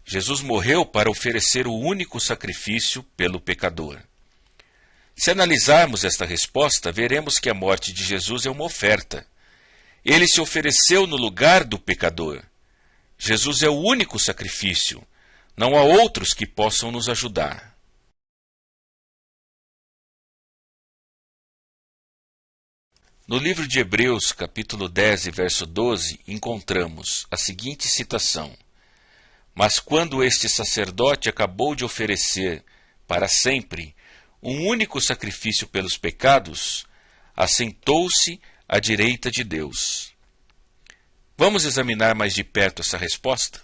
Jesus morreu para oferecer o único sacrifício pelo pecador. Se analisarmos esta resposta, veremos que a morte de Jesus é uma oferta. Ele se ofereceu no lugar do pecador. Jesus é o único sacrifício. Não há outros que possam nos ajudar. No livro de Hebreus, capítulo 10, verso 12, encontramos a seguinte citação: Mas quando este sacerdote acabou de oferecer para sempre um único sacrifício pelos pecados, assentou-se à direita de Deus. Vamos examinar mais de perto essa resposta?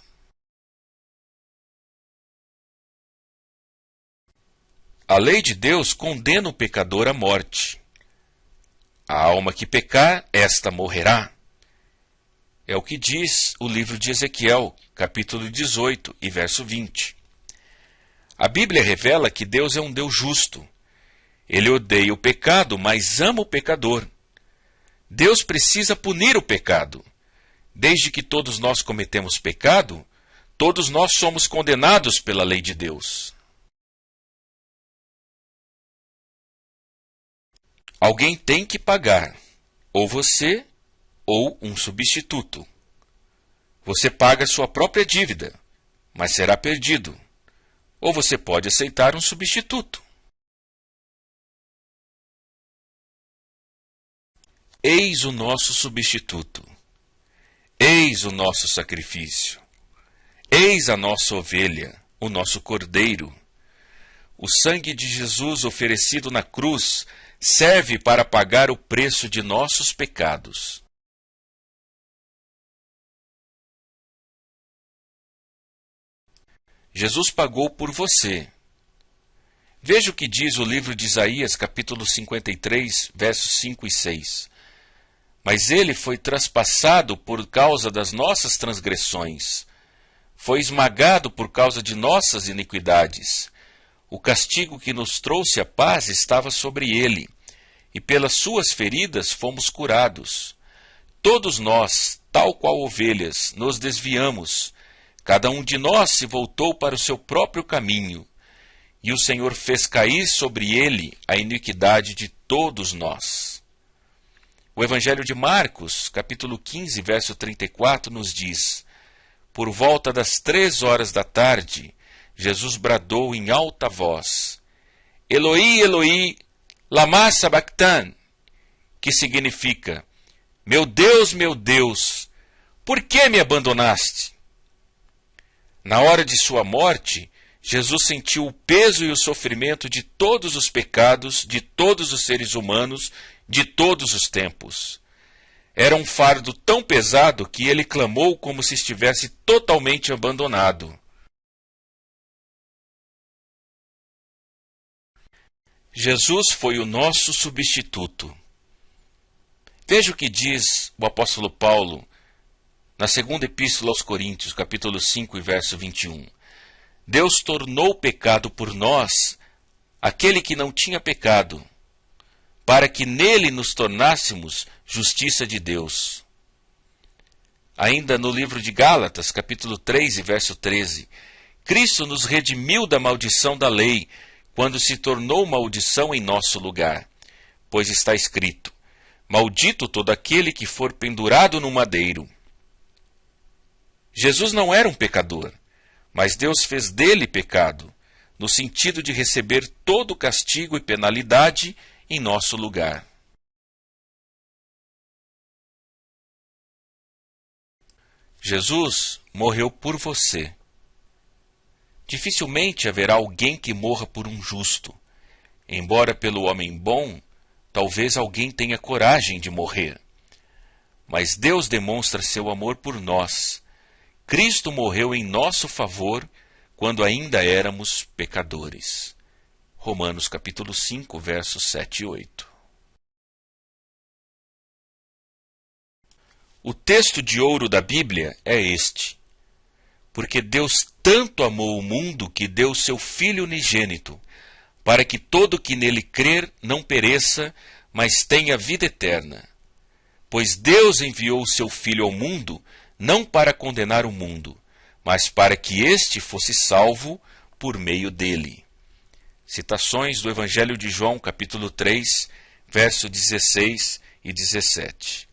A lei de Deus condena o pecador à morte. A alma que pecar, esta morrerá. É o que diz o livro de Ezequiel, capítulo 18 e verso 20. A Bíblia revela que Deus é um Deus justo. Ele odeia o pecado, mas ama o pecador. Deus precisa punir o pecado. Desde que todos nós cometemos pecado, todos nós somos condenados pela lei de Deus. Alguém tem que pagar, ou você, ou um substituto. Você paga sua própria dívida, mas será perdido. Ou você pode aceitar um substituto. Eis o nosso substituto. Eis o nosso sacrifício. Eis a nossa ovelha, o nosso cordeiro. O sangue de Jesus oferecido na cruz serve para pagar o preço de nossos pecados. Jesus pagou por você. Veja o que diz o livro de Isaías, capítulo 53, versos 5 e 6. Mas ele foi traspassado por causa das nossas transgressões, foi esmagado por causa de nossas iniquidades. O castigo que nos trouxe a paz estava sobre ele, e pelas suas feridas fomos curados. Todos nós, tal qual ovelhas, nos desviamos. Cada um de nós se voltou para o seu próprio caminho, e o Senhor fez cair sobre ele a iniquidade de todos nós. O Evangelho de Marcos, capítulo 15, verso 34, nos diz: Por volta das 3 horas da tarde, Jesus bradou em alta voz: Eloi, Eloi, lama sabachthani, que significa: meu Deus, por que me abandonaste? Na hora de sua morte, Jesus sentiu o peso e o sofrimento de todos os pecados de todos os seres humanos de todos os tempos. Era um fardo tão pesado que ele clamou como se estivesse totalmente abandonado. Jesus foi o nosso substituto. Veja o que diz o apóstolo Paulo na segunda epístola aos Coríntios, capítulo 5, e verso 21. Deus tornou pecado por nós aquele que não tinha pecado, para que nele nos tornássemos justiça de Deus. Ainda no livro de Gálatas, capítulo 3, e verso 13, Cristo nos redimiu da maldição da lei, quando se tornou maldição em nosso lugar. Pois está escrito: maldito todo aquele que for pendurado no madeiro. Jesus não era um pecador, mas Deus fez dele pecado, no sentido de receber todo o castigo e penalidade em nosso lugar. Jesus morreu por você. Dificilmente haverá alguém que morra por um justo. Embora pelo homem bom, talvez alguém tenha coragem de morrer. Mas Deus demonstra seu amor por nós. Cristo morreu em nosso favor quando ainda éramos pecadores. Romanos capítulo 5, versos 7 e 8. O texto de ouro da Bíblia é este: porque Deus tanto amou o mundo que deu seu Filho unigênito, para que todo que nele crer não pereça, mas tenha vida eterna. Pois Deus enviou o seu Filho ao mundo, não para condenar o mundo, mas para que este fosse salvo por meio dele. Citações do Evangelho de João, capítulo 3, verso 16 e 17.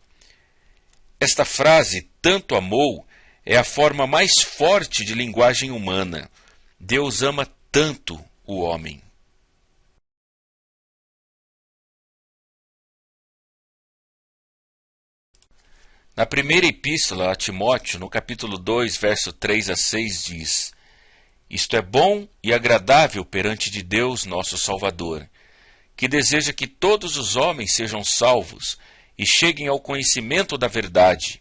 Esta frase, tanto amou, é a forma mais forte de linguagem humana. Deus ama tanto o homem. Na primeira epístola a Timóteo, no capítulo 2, verso 3 a 6, diz: Isto é bom e agradável perante de Deus, nosso Salvador, que deseja que todos os homens sejam salvos e cheguem ao conhecimento da verdade,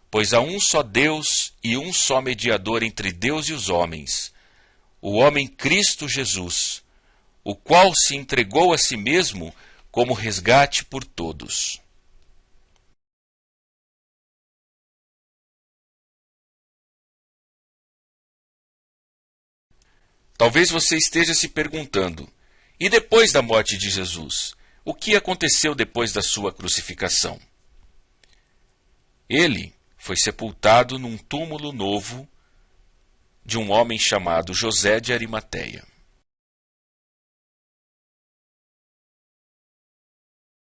pois há um só Deus e um só mediador entre Deus e os homens, o homem Cristo Jesus, o qual se entregou a si mesmo como resgate por todos. Talvez você esteja se perguntando, e depois da morte de Jesus? O que aconteceu depois da sua crucificação? Ele foi sepultado num túmulo novo de um homem chamado José de Arimateia.